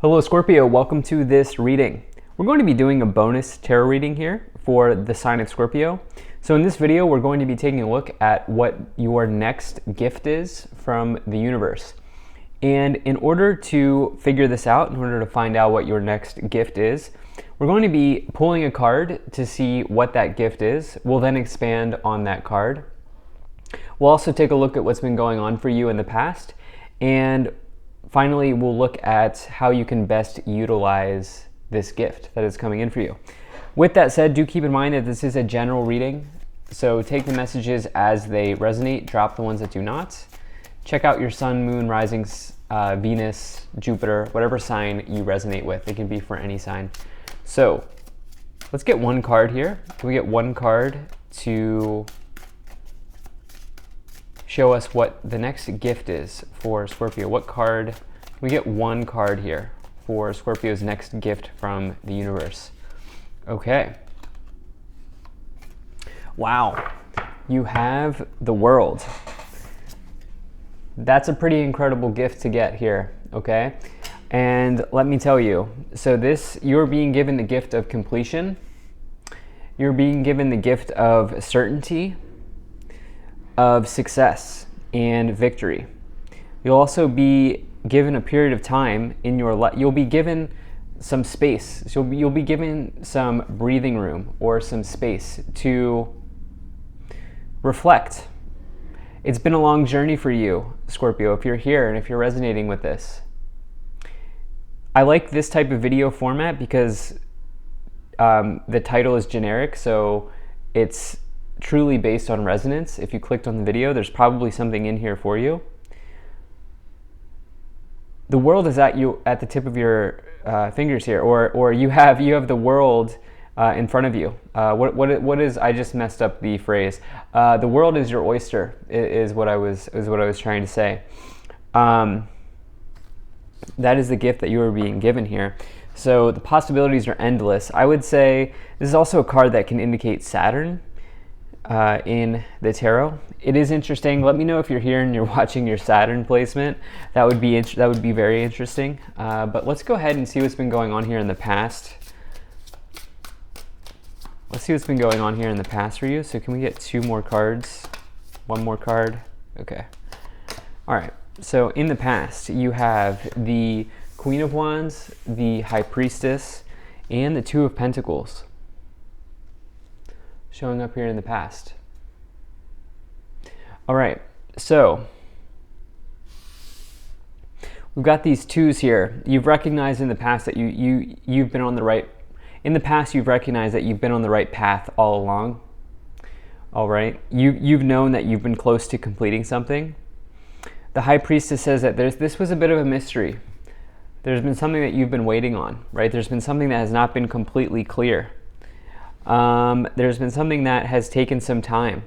Hello Scorpio, welcome to this reading. We're going to be doing a bonus tarot reading here for the sign of Scorpio. So in this video, we're going to be taking a look at what your next gift is from the universe. And in order to figure this out, in order to find out what your next gift is, we're going to be pulling a card to see what that gift is. We'll then expand on that card. We'll also take a look at what's been going on for you in the past. And finally, we'll look at how you can best utilize this gift that is coming in for you. With that said, do keep in mind that this is a general reading, so take the messages as they resonate, drop the ones that do not. Check out your sun, moon, rising, Venus, Jupiter, whatever sign you resonate with. It can be for any sign. So let's get one card here. Can we get one card to show us what the next gift is for Scorpio? What card? Can we get one card here for Scorpio's next gift from the universe? Okay. Wow. You have the World. That's a pretty incredible gift to get here, okay? And let me tell you, so you're being given the gift of completion. You're being given the gift of certainty, of success and victory. You'll also be given a period of time in your life. You'll be given some space. So you'll be given some breathing room or some space to reflect. It's been a long journey for you, Scorpio, if you're here and if you're resonating with this. I like this type of video format because the title is generic, so it's truly based on resonance. If you clicked on the video, there's probably something in here for you. The world is at the tip of your fingers here, or you have the world in front of you. What is? I just messed up the phrase. The world is your oyster. Is what I was trying to say. That is the gift that you are being given here. So the possibilities are endless. I would say this is also a card that can indicate Saturn in the tarot. It is interesting. Let me know if you're here and you're watching your Saturn placement. That would be very interesting. But let's go ahead and see what's been going on here in the past. Let's see what's been going on here in the past for you. So can we get two more cards? One more card? Okay. All right. So in the past, you have the Queen of Wands, the High Priestess, and the Two of Pentacles showing up here in the past. All right, so we've got these twos here. You've recognized in the past that you've been on the right. In the past, you've recognized that you've been on the right path all along. All right, you've known that you've been close to completing something. The High Priestess says that this was a bit of a mystery. There's been something that you've been waiting on, right? There's been something that has not been completely clear. There's been something that has taken some time.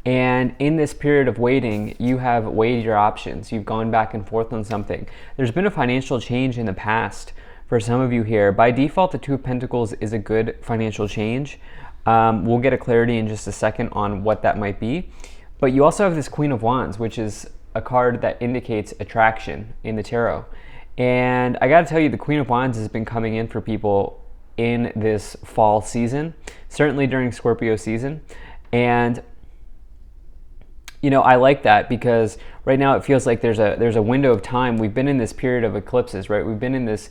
And in this period of waiting, you have weighed your options. You've gone back and forth on something. There's been a financial change in the past for some of you here. By default, the Two of Pentacles is a good financial change. We'll get a clarity in just a second on what that might be. But you also have this Queen of Wands, which is a card that indicates attraction in the tarot. And I gotta tell you, the Queen of Wands has been coming in for people in this fall season, certainly during Scorpio season. And you know, I like that because right now it feels like there's a window of time. We've been in this period of eclipses, right? We've been in this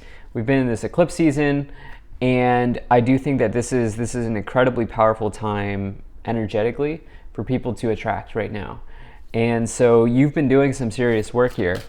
eclipse season, and I do think that this is an incredibly powerful time energetically for people to attract right now. And so you've been doing some serious work here.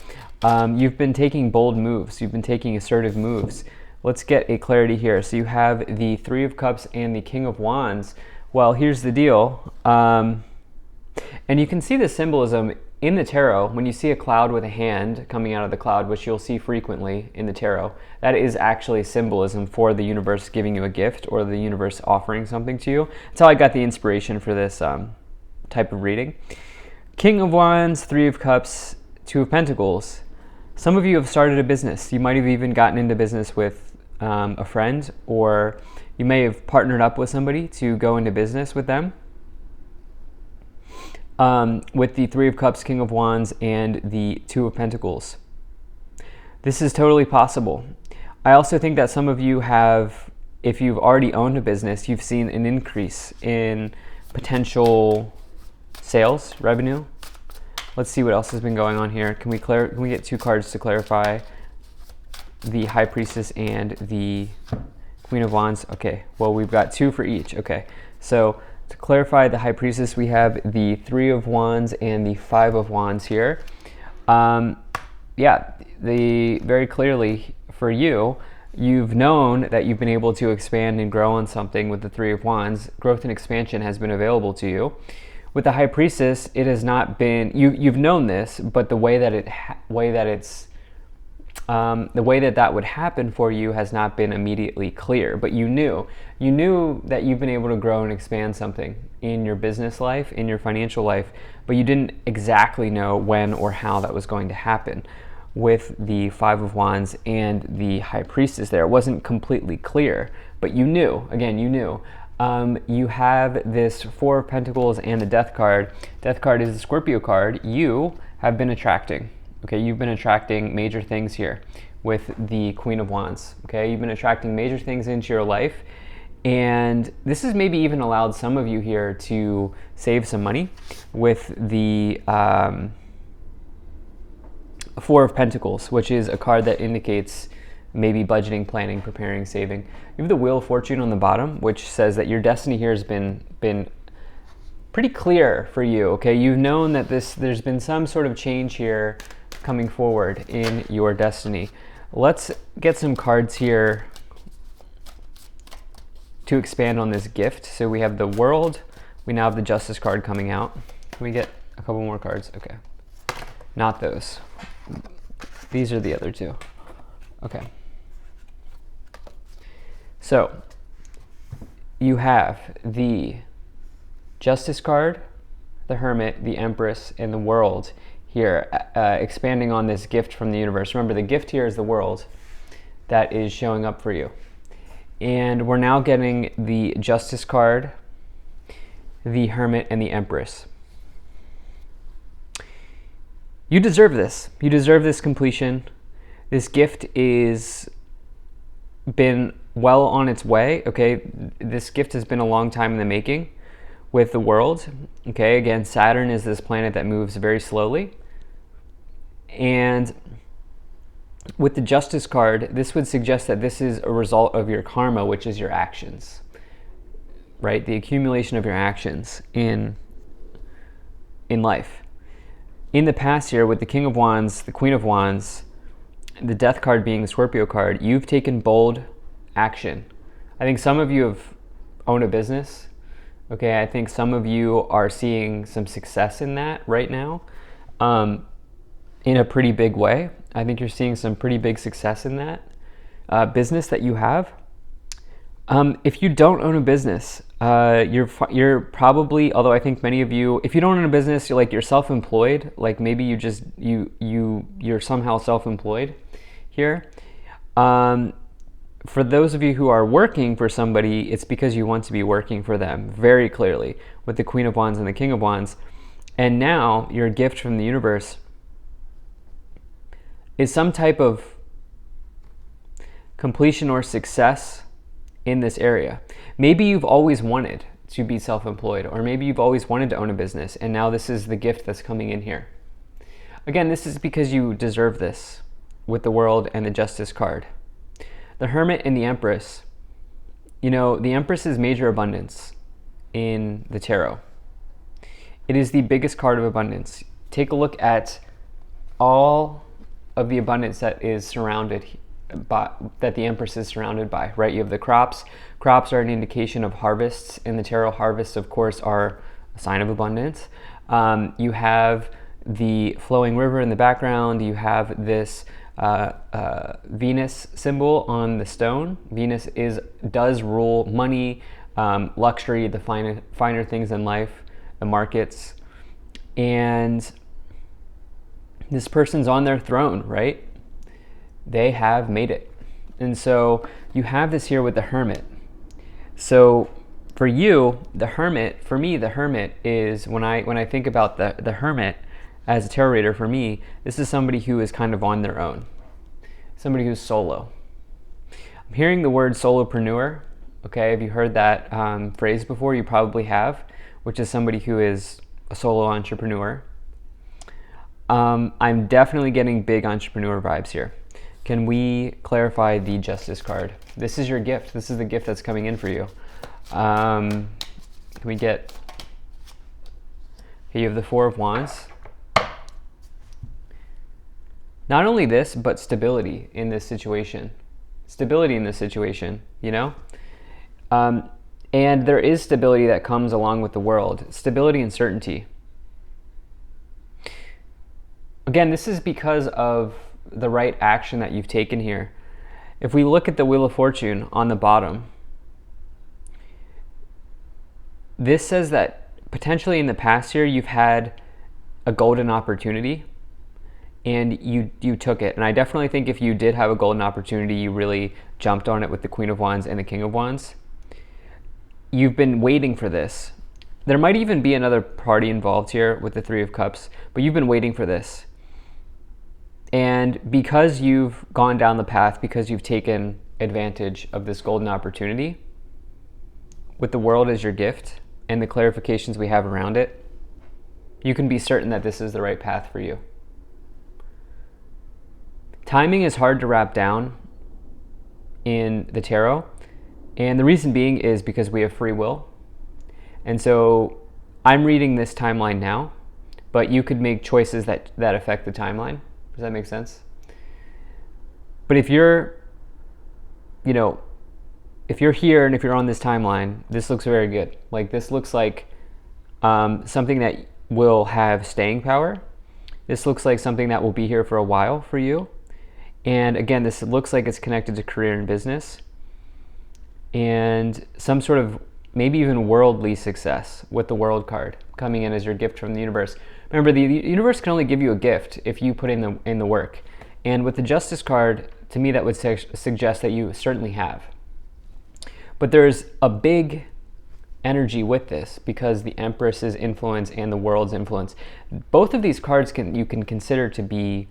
You've been taking bold moves. You've been taking assertive moves. Let's get a clarity here. So you have the Three of Cups and the King of Wands. Well, here's the deal. And you can see the symbolism in the tarot. When you see a cloud with a hand coming out of the cloud, which you'll see frequently in the tarot, that is actually symbolism for the universe giving you a gift or the universe offering something to you. That's how I got the inspiration for this type of reading. King of Wands, Three of Cups, Two of Pentacles. Some of you have started a business. You might have even gotten into business with a friend, or you may have partnered up with somebody to go into business with them. With the Three of Cups, King of Wands, and the Two of Pentacles. This is totally possible. I also think that some of you have, if you've already owned a business, you've seen an increase in potential sales revenue. Let's see what else has been going on here. Can we get 2 cards to clarify the High Priestess and the Queen of Wands? Okay, well, we've got 2 for each. Okay, so to clarify the High Priestess, we have the 3 of Wands and the 5 of Wands here. Yeah, very clearly for you, you've known that you've been able to expand and grow on something with the 3 of Wands. Growth and expansion has been available to you. With the High Priestess, it has not been, you've known this, but the way that would happen for you has not been immediately clear. But you knew that you've been able to grow and expand something in your business life, in your financial life, but you didn't exactly know when or how that was going to happen. With the 5 of Wands and the High Priestess there, it wasn't completely clear, but you knew. Again, you knew. You have this 4 of Pentacles and the Death card. Death card is the Scorpio card. You have been attracting. Okay, you've been attracting major things here with the Queen of Wands. Okay, you've been attracting major things into your life, and this has maybe even allowed some of you here to save some money with the 4 of Pentacles, which is a card that indicates maybe budgeting, planning, preparing, saving. You have the Wheel of Fortune on the bottom, which says that your destiny here has been pretty clear for you. Okay, you've known that there's been some sort of change here coming forward in your destiny. Let's get some cards here to expand on this gift. So we have the World. We now have the Justice card coming out. Can we get a couple more cards? Okay, not those. These are the other 2. Okay. So you have the Justice card, the Hermit, the Empress, and the World here, expanding on this gift from the universe. Remember, the gift here is the World that is showing up for you. And we're now getting the Justice card, the Hermit, and the Empress. You deserve this. You deserve this completion. This gift is been well on its way. Okay, this gift has been a long time in the making with the World. Okay, again, Saturn is this planet that moves very slowly. And with the Justice card, this would suggest that this is a result of your karma, which is your actions, right? The accumulation of your actions in life. In the past year, with the King of Wands, the Queen of Wands, the Death card being the Scorpio card, you've taken bold action. I think some of you have owned a business. Okay, I think some of you are seeing some success in that right now, in a pretty big way. I think you're seeing some pretty big success in that business that you have. If you don't own a business, you're probably, although I think many of you, if you don't own a business, you're self-employed. Like maybe you're somehow self-employed here. For those of you who are working for somebody, it's because you want to be working for them very clearly with the Queen of Wands and the King of Wands. And now your gift from the universe is some type of completion or success in this area. Maybe you've always wanted to be self-employed, or maybe you've always wanted to own a business, and now this is the gift that's coming in here. Again, this is because you deserve this with the World and the Justice card. The Hermit and the Empress, the Empress is major abundance in the tarot. It is the biggest card of abundance. Take a look at all of the abundance that is surrounded by, that the Empress is surrounded by, right? You have the crops. Crops are an indication of harvests. In the tarot, harvests, of course, are a sign of abundance. You have the flowing river in the background. You have this Venus symbol on the stone. Venus does rule money, luxury, the finer things in life, the markets. And this person's on their throne, right? They have made it. And so you have this here with the Hermit. So for you, the Hermit, for me, the Hermit is, when I think about the Hermit as a tarot reader, for me, this is somebody who is kind of on their own. Somebody who's solo. I'm hearing the word solopreneur. Okay, have you heard that phrase before? You probably have, which is somebody who is a solo entrepreneur. I'm definitely getting big entrepreneur vibes here. Can we clarify the Justice card? This is your gift. This is the gift that's coming in for you. Can we get... Okay, you have the Four of Wands. Not only this, but stability in this situation. Stability in this situation, you know? And there is stability that comes along with the world. Stability and certainty. Again, this is because of the right action that you've taken here. If we look at the Wheel of Fortune on the bottom, this says that potentially in the past year you've had a golden opportunity and you took it. And I definitely think if you did have a golden opportunity, you really jumped on it with the Queen of Wands and the King of Wands. You've been waiting for this. There might even be another party involved here with the Three of Cups, but you've been waiting for this. And because you've gone down the path, because you've taken advantage of this golden opportunity, with the world as your gift and the clarifications we have around it, you can be certain that this is the right path for you. Timing is hard to wrap down in the tarot, and the reason being is because we have free will. And so I'm reading this timeline now, but you could make choices that affect the timeline. Does that make sense? But if you're, if you're here and if you're on this timeline, this looks very good. Like this looks like something that will have staying power. This looks like something that will be here for a while for you. And again, this looks like it's connected to career and business and some sort of maybe even worldly success with the World card coming in as your gift from the universe. Remember, the universe can only give you a gift if you put in the work. And with the Justice card, to me, that would suggest that you certainly have. But there's a big energy with this because the Empress's influence and the world's influence. Both of these cards you can consider to be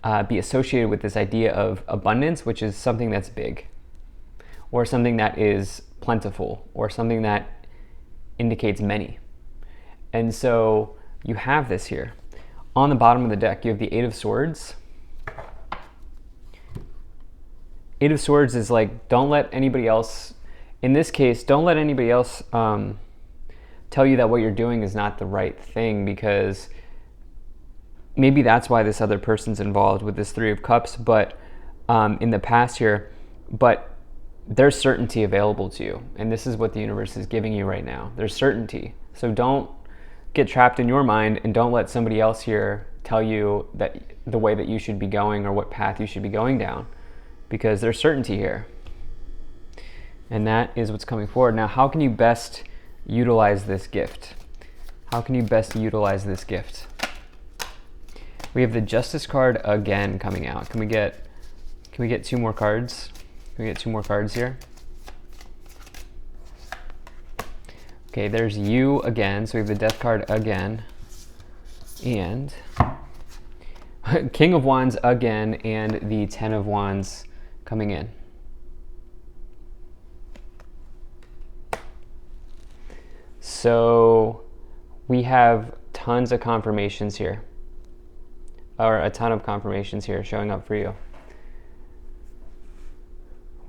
associated with this idea of abundance, which is something that's big, or something that is plentiful, or something that indicates many. And so you have this here. On the bottom of the deck, you have the Eight of Swords. Eight of Swords is like, don't let anybody else, in this case, don't let anybody else tell you that what you're doing is not the right thing, because maybe that's why this other person's involved with this Three of Cups, but in the past here, but there's certainty available to you. And this is what the universe is giving you right now. There's certainty. So don't get trapped in your mind and don't let somebody else here tell you that the way that you should be going or what path you should be going down, because there's certainty here. And that is what's coming forward. Now, how can you best utilize this gift? How can you best utilize this gift? We have the Justice card again coming out. Can we get two more cards? Can we get two more cards here? Okay, there's you again. So we have the Death card again. And King of Wands again, and the Ten of Wands coming in. So we have tons of confirmations here, or a ton of confirmations here showing up for you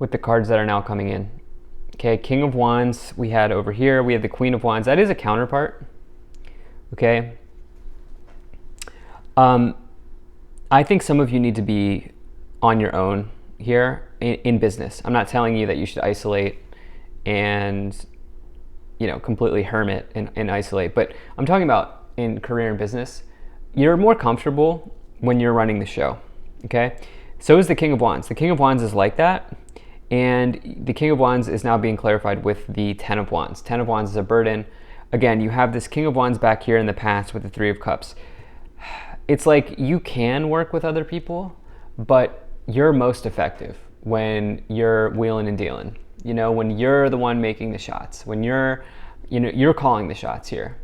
with the cards that are now coming in. Okay, King of Wands we had over here. We have the Queen of Wands. That is a counterpart. Okay. I think some of you need to be on your own here in business. I'm not telling you that you should isolate and, completely hermit and isolate, but I'm talking about in career and business. You're more comfortable when you're running the show. Okay. So is the King of Wands. The King of Wands is like that. And the King of Wands is now being clarified with the Ten of Wands. Ten of Wands is a burden. Again, you have this King of Wands back here in the past with the Three of Cups. It's like you can work with other people, but you're most effective when you're wheeling and dealing. When you're the one making the shots, when you're calling the shots here.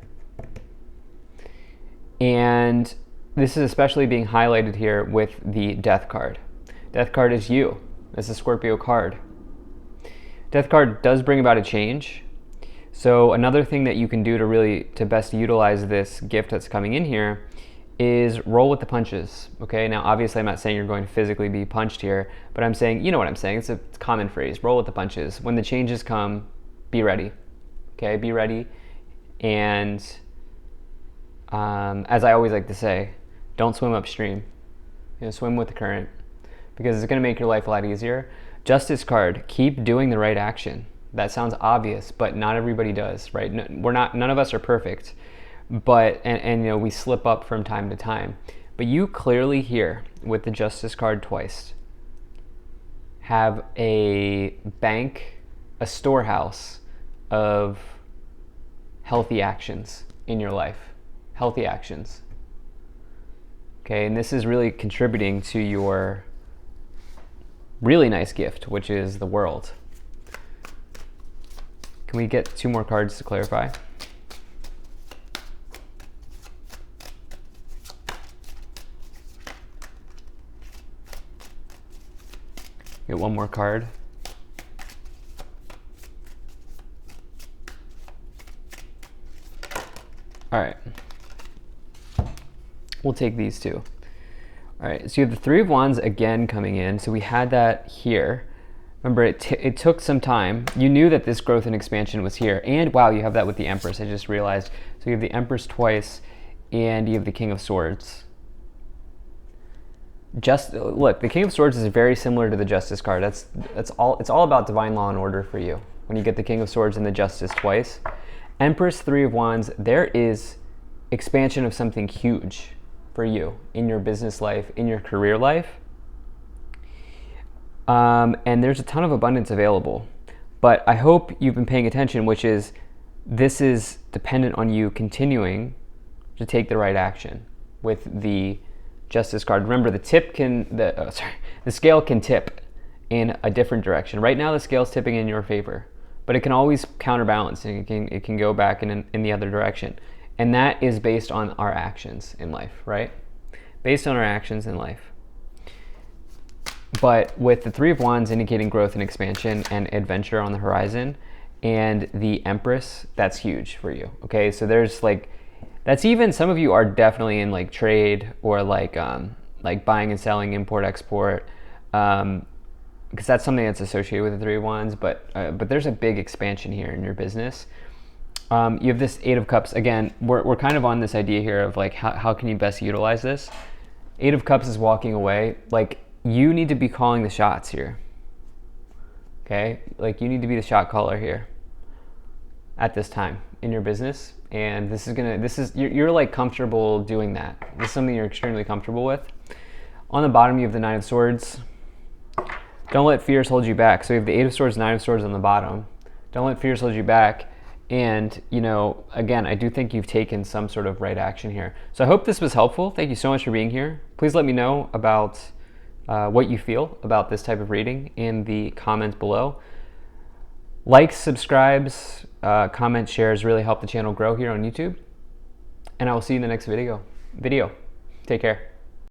And this is especially being highlighted here with the Death card. Death card is you. It's a Scorpio card. Death card does bring about a change. So another thing that you can do to best utilize this gift that's coming in here is roll with the punches. Okay, now obviously I'm not saying you're going to physically be punched here, but I'm saying, you know what I'm saying, it's a common phrase, roll with the punches. When the changes come, be ready. Okay, be ready. And as I always like to say, don't swim upstream. Swim with the current, because it's going to make your life a lot easier. Justice card, keep doing the right action. That sounds obvious, but not everybody does, right? None of us are perfect, but and we slip up from time to time. But you clearly here with the Justice card twice have a bank, a storehouse of healthy actions in your life. Healthy actions. Okay, and this is really contributing to your really nice gift, which is the World. Can we get 2 more cards to clarify? Get 1 more card. All right. We'll take these 2. All right, so you have the 3 of Wands again coming in. So we had that here. Remember, it took some time. You knew that this growth and expansion was here. And wow, you have that with the Empress. I just realized. So you have the Empress twice, and you have the King of Swords. Look, the King of Swords is very similar to the Justice card. That's all. It's all about divine law and order for you when you get the King of Swords and the Justice twice. Empress, 3 of Wands. There is expansion of something huge for you in your business life, in your career life. And there's a ton of abundance available. But I hope you've been paying attention, which is this is dependent on you continuing to take the right action with the Justice card. Remember, the scale can tip in a different direction. Right now the scale's tipping in your favor, but it can always counterbalance, and it can go back in the other direction. And that is based on our actions in life, right? Based on our actions in life. But with the 3 of Wands indicating growth and expansion and adventure on the horizon, and the Empress, that's huge for you. Okay, so there's that's even, some of you are definitely in trade or buying and selling, import, export, because that's something that's associated with the 3 of Wands. But there's a big expansion here in your business. You have this 8 of Cups. Again, we're kind of on this idea here of how can you best utilize this. 8 of Cups is walking away. You need to be calling the shots here. Okay? You need to be the shot caller here at this time in your business. And you're comfortable doing that. This is something you're extremely comfortable with. On the bottom, you have the 9 of Swords. Don't let fears hold you back. So you have the 8 of Swords, 9 of Swords on the bottom. Don't let fears hold you back. And, again, I do think you've taken some sort of right action here. So I hope this was helpful. Thank you so much for being here. Please let me know about what you feel about this type of reading in the comments below. Likes, subscribes, comments, shares really help the channel grow here on YouTube. And I will see you in the next video. Take care.